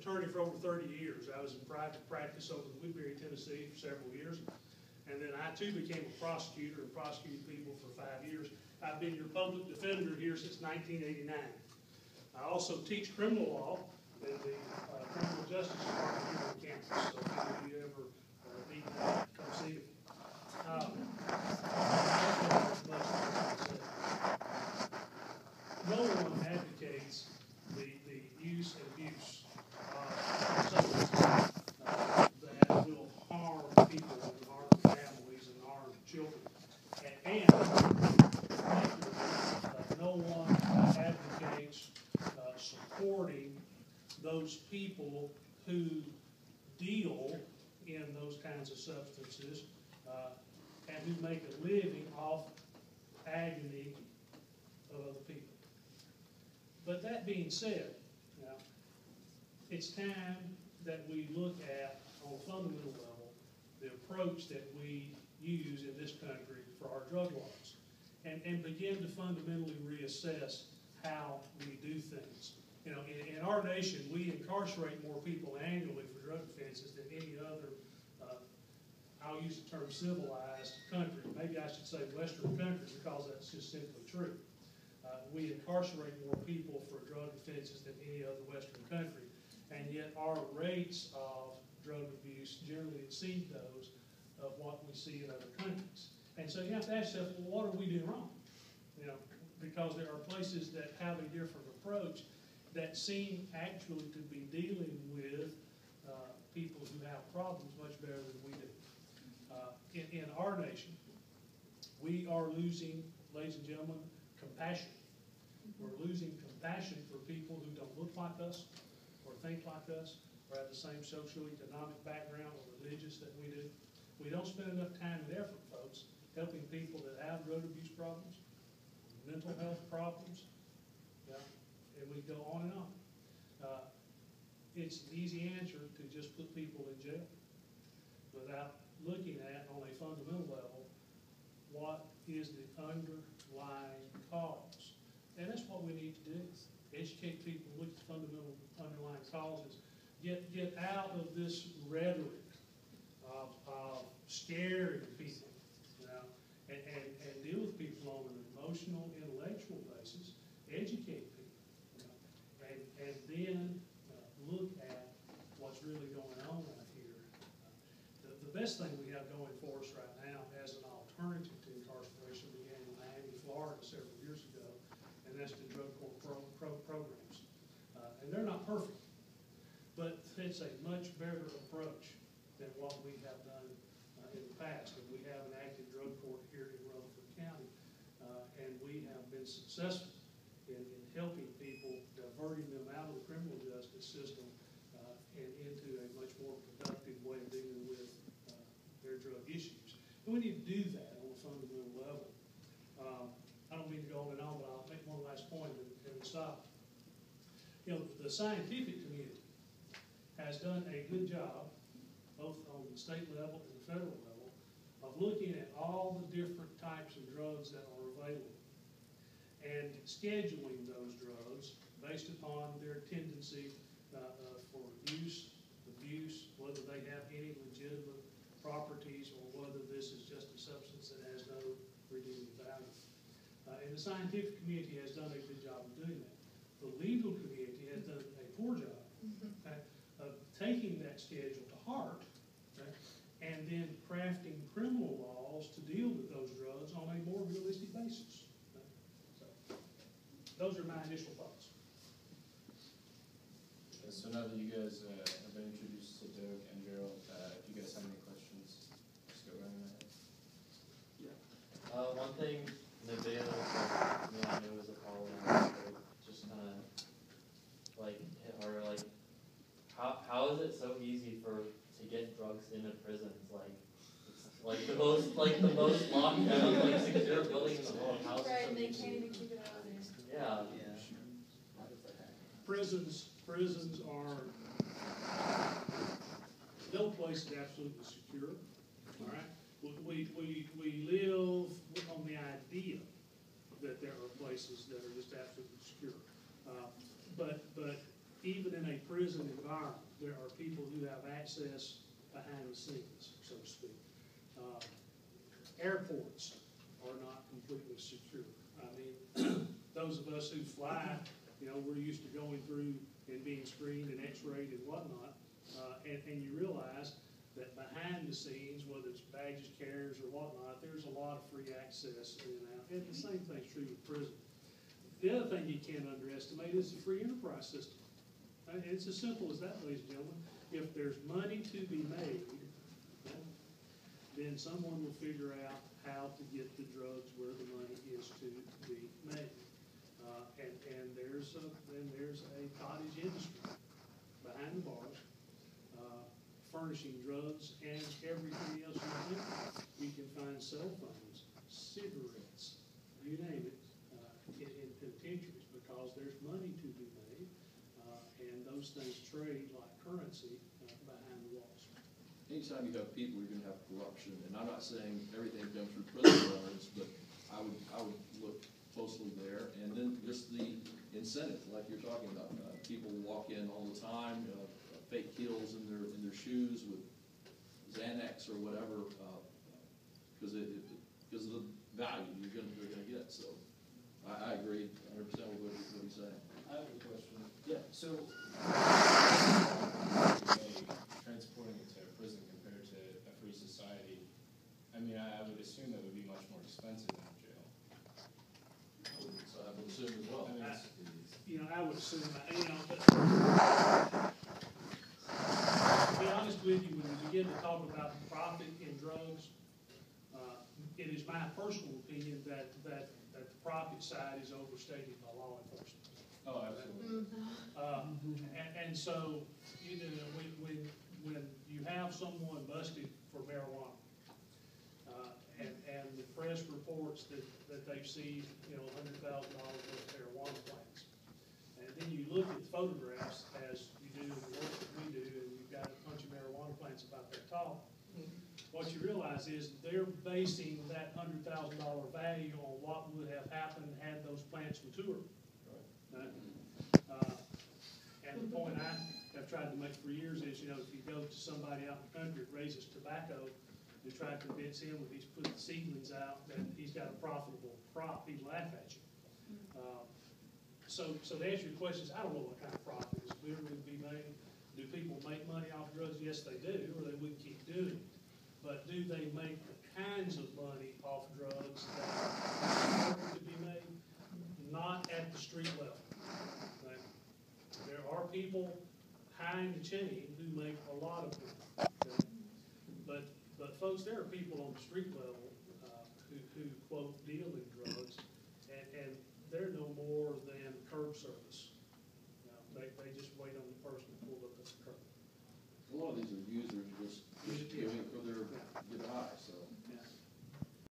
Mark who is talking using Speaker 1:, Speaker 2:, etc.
Speaker 1: attorney for over 30 years. I was in private practice over in Woodbury, Tennessee for several years. And then I too became a prosecutor and prosecuted people for 5 years. I've been your public defender here since 1989. I also teach criminal law in the criminal justice department here on campus. So if any of you ever need that, come see me. No one advocates the use and abuse of substances that will harm people and harm families and harm children. And no one advocates supporting those people who deal in those kinds of substances and who make a living off agony of other people. But that being said, it's time that we look at, on a fundamental level, the approach that we use in this country for our drug laws, and begin to fundamentally reassess how we do things. In our nation, we incarcerate more people annually for drug offenses than any other, I'll use the term civilized country. Maybe I should say Western country, because that's just simply true. We incarcerate more people for drug offenses than any other Western country, and yet our rates of drug abuse generally exceed those of what we see in other countries. And so you have to ask yourself, well, what are we doing wrong? Because there are places that have a different approach that seem actually to be dealing with people who have problems much better than we do. In our nation, we are losing, ladies and gentlemen, compassion. We're losing compassion for people who don't look like us, or think like us, or have the same socioeconomic background or religious that we do. We don't spend enough time and effort, folks, helping people that have drug abuse problems, mental health problems, and we go on and on. It's an easy answer to just put people in jail without looking at, on a fundamental level, what is the underlying cause. And that's what we need to do. Educate people, look at the fundamental underlying causes. Get out of this rhetoric of scaring people, and deal with people on an emotional, intellectual basis. Educate people, and then look at what's really going on out here. The best thing we have going for us right now as an alternative to incarceration began in Miami, Florida several years ago, and that's the drug court programs. And they're not perfect, but it's a much better approach than what we have done in the past. And we have an active drug court here in Rutherford County, and we have been successful in helping people, diverting them out of the criminal justice system and into a much more productive way of dealing with their drug issues. And we need to do that on a fundamental level. I don't mean to go on and on, but I'll make one last point and stop. The scientific community has done a good job, both on the state level and the federal level, of looking at all the different types of drugs that are available and scheduling those drugs based upon their tendency for use, abuse, whether they have any legitimate properties or whether this is just a substance that has no redeeming value. And the scientific community has done a good job of doing that. The legal community has done a poor job of taking that schedule to heart and then crafting criminal laws to deal with those drugs on a more realistic basis. So, those are my initial thoughts.
Speaker 2: So now that you guys have been introduced to Doug and Gerald, if you guys have any questions, just go right ahead.
Speaker 3: Yeah. One thing in the video that I knew was a problem, just kind of like hit harder. Like, how is it so easy to get drugs into prisons? Like the most locked down, secure building in the world. How is it so
Speaker 4: They
Speaker 3: easy?
Speaker 4: can't even keep it out of there.
Speaker 3: Yeah.
Speaker 1: Prisons are no place is absolutely secure. All right, we live on the idea that there are places that are just absolutely secure, but even in a prison environment, there are people who have access behind the scenes, so to speak. Airports are not completely secure. I mean, those of us who fly, you know, we're used to going through and being screened and x-rayed and whatnot, and you realize that behind the scenes, whether it's baggage carriers or whatnot, there's a lot of free access in and out, and the same thing's true with prison. The other thing you can't underestimate is the free enterprise system. It's as simple as that, ladies and gentlemen. If there's money to be made, then someone will figure out how to get the drugs where the money is to be made. And there's a cottage industry behind the bars, furnishing drugs and everything else you need. You can find cell phones, cigarettes, you name it, in penitentiaries, because there's money to be made, and those things trade like currency behind the walls.
Speaker 4: Anytime you have people, you're gonna have corruption, and I'm not saying everything comes through prison guards, but I would look closely there, and then just the incentive, like you're talking about, people walk in all the time, fake heels in their shoes with Xanax or whatever, because of the value they're gonna get, so I agree 100% with what he's saying.
Speaker 2: I have a question.
Speaker 4: Yeah.
Speaker 2: So, transporting it to a prison compared to a free society, I mean, I would assume that would be much more expensive than a jail.
Speaker 4: So I would assume as well.
Speaker 2: I mean,
Speaker 1: You know, I would assume, you know, but to be honest with you, when we begin to talk about profit in drugs, it is my personal opinion that the profit side is overstated by law enforcement.
Speaker 2: oh, absolutely.
Speaker 1: And so, you know, when you have someone busted for marijuana, and the press reports that they've seized, you know, $100,000 worth of marijuana plants, and then you look at the photographs, as you do in the work that we do, and you've got a bunch of marijuana plants about that tall, what you realize is they're basing that $100,000 value on what would have happened had those plants matured. Right? And the point I have tried to make for years is, you know, if you go to somebody out in the country that raises tobacco, and try to convince him if he's putting seedlings out that he's got a profitable crop, he'd laugh at you. So to answer your questions, I don't know what kind of profit is literally to be made. Do people make money off drugs? Yes, they do, or they wouldn't keep doing it. But do they make the kinds of money off drugs that are to be made? Not at the street level. Okay? There are people high in the chain who make a lot of money. Okay? But folks, there are people on the street level who quote deal in drugs, and they're no